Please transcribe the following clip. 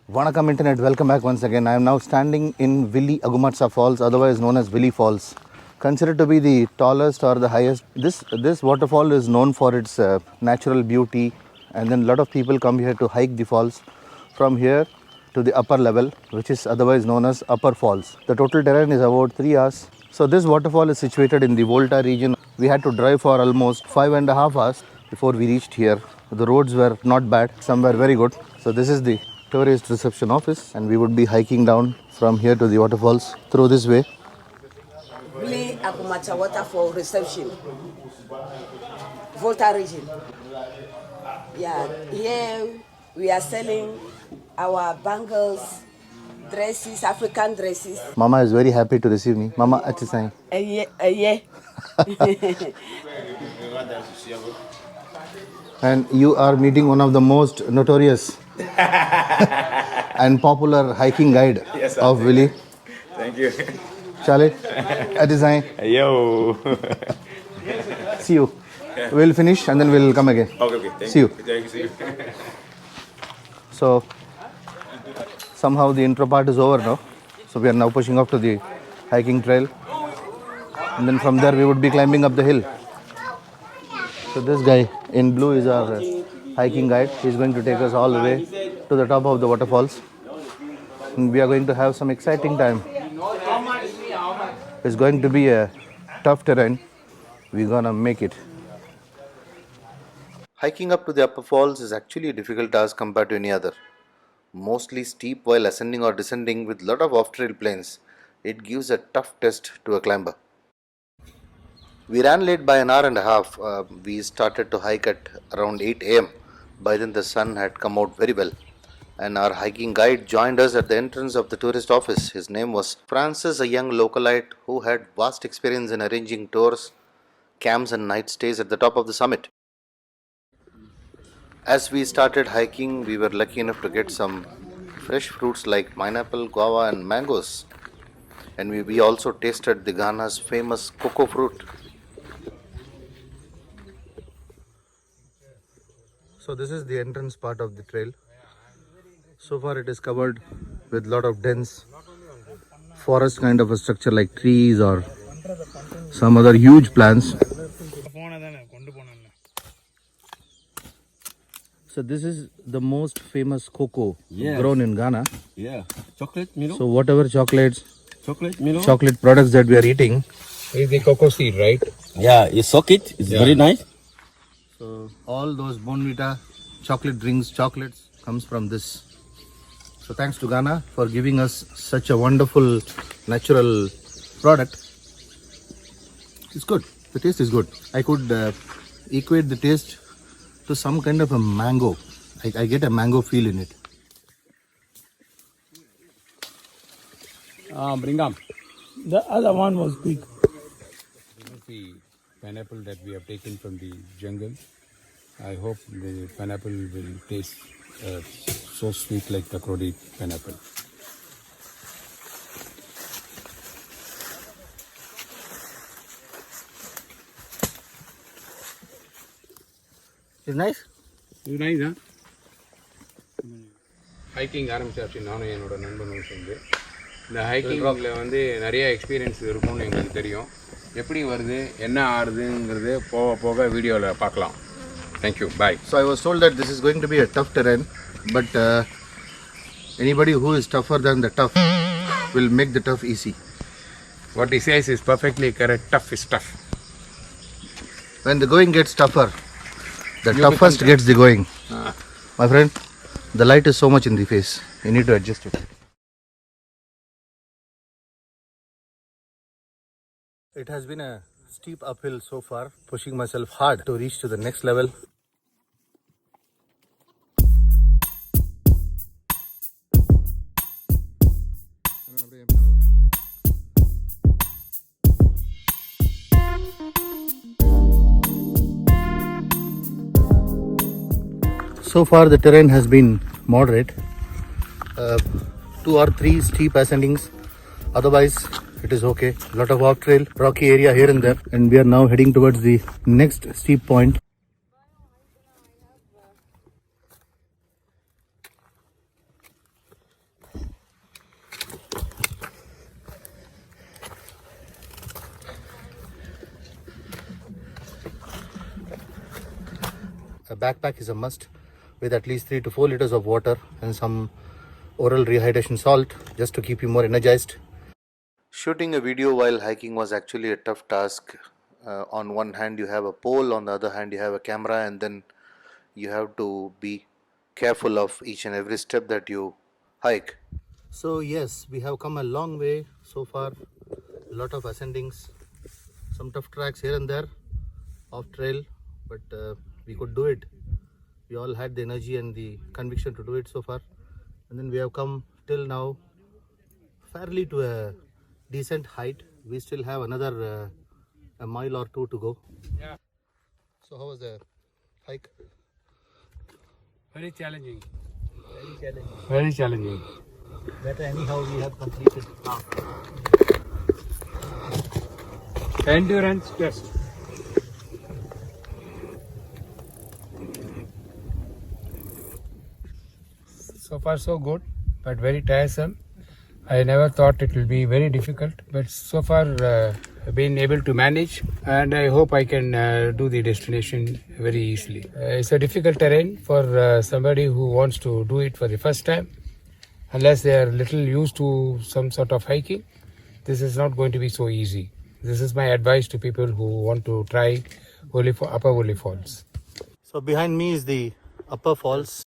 Vanakkam Internet, welcome back once again. I am now standing in Vili Agumatsa Falls, otherwise known as Vili Falls. Considered to be the tallest or the highest, this waterfall is known for its natural beauty, and then a lot of people come here to hike the falls from here to the upper level, which is otherwise known as Upper Falls. The total terrain is about 3 hours. So this waterfall is situated in the Volta region. We had to drive for almost 5.5 hours before we reached here. The roads were not bad, some were very good. So this is the tourist reception office, and we would be hiking down from here to the waterfalls through this way. Vili Agumatsa Waterfall Reception, Volta region. Yeah, here we are selling our bangles, dresses, African dresses. Mama is very happy to receive me. Mama, achha Yeah. And you are meeting one of the most notorious and popular hiking guide of Vili. Thank you. Chale, design. Yo. See you. We'll finish and then we'll come again. Okay. See you. Thank you. So somehow the intro part is over now. So we are now pushing off to the hiking trail. And then from there we would be climbing up the hill. So this guy in blue is our hiking guide. He's going to take us all the way to the top of the waterfalls. And we are going to have some exciting time. It's going to be a tough terrain. We're gonna make it. Hiking up to the upper falls is actually a difficult task compared to any other. Mostly steep while ascending or descending with lot of off-trail plains. It gives a tough test to a climber. We ran late by an hour and a half. We started to hike at around 8 am. By then the sun had come out very well. And our hiking guide joined us at the entrance of the tourist office. His name was Francis, a young localite who had vast experience in arranging tours, camps and night stays at the top of the summit. As we started hiking, we were lucky enough to get some fresh fruits like pineapple, guava and mangoes. And we also tasted the Ghana's famous cocoa fruit. So this is the entrance part of the trail. So far it is covered with lot of dense forest kind of a structure like trees or some other huge plants. So this is the most famous cocoa grown in Ghana. Yeah. Chocolate, Milo? So whatever Chocolate, Milo? chocolate products that we are eating is the cocoa seed, right? Yeah, you soak it. It's very nice. So all those Bonvita chocolate drinks, chocolates comes from this. So thanks to Ghana for giving us such a wonderful natural product. It's good. The taste is good. I could equate the taste to some kind of a mango. I get a mango feel in it. Bring up. The other one was big. The pineapple that we have taken from the jungle. I hope the pineapple will taste so sweet like the Crody pineapple. It's nice. It's nice, huh? Hiking ஆரம்பிச்சாச்சு நானும் என்னோட நண்பனும் சேர்ந்து. இந்த ஹைக்கிங்கில் வந்து நிறைய experience இருக்கும்னு எங்களுக்கு தெரியும். எப்படி வருது என்ன ஆறுதுங்கிறது போக போக வீடியோவில் பார்க்கலாம். Thank you, bye. So I was told that this is going to be a tough terrain, but anybody who is tougher than the tough will make the tough easy. What he says is perfectly correct. Tough is tough. When the going gets tougher, the toughest gets the going. My friend, the light is so much in the face. You need to adjust it. It has been a steep uphill so far, pushing myself hard to reach to the next level. So far the terrain has been moderate. 2 or 3 steep ascendings. Otherwise it is okay. Lot of off trail, rocky area here and there. And we are now heading towards the next steep point. backpack is a must with at least 3 to 4 liters of water and some oral rehydration salt just to keep you more energized. Shooting a video while hiking was actually a tough task. On one hand you have a pole, on the other hand you have a camera, and then you have to be careful of each and every step that you hike. So yes, we have come a long way so far. A lot of ascendings, some tough tracks here and there off trail, but we could do it. We all had the energy and the conviction to do it so far, and then we have come till now fairly to a decent height. We still have another a mile or two to go. Yeah. So how was the hike? Very challenging. Very challenging. But anyhow we have completed half. Endurance test. So far so good, but very tiresome. I never thought it will be very difficult, but so far I've been able to manage, and I hope I can do the destination very easily. It's a difficult terrain for somebody who wants to do it for the first time. Unless they are little used to some sort of hiking, this is not going to be so easy. This is my advice to people who want to try Upper Wolli Falls. So behind me is the Upper Falls.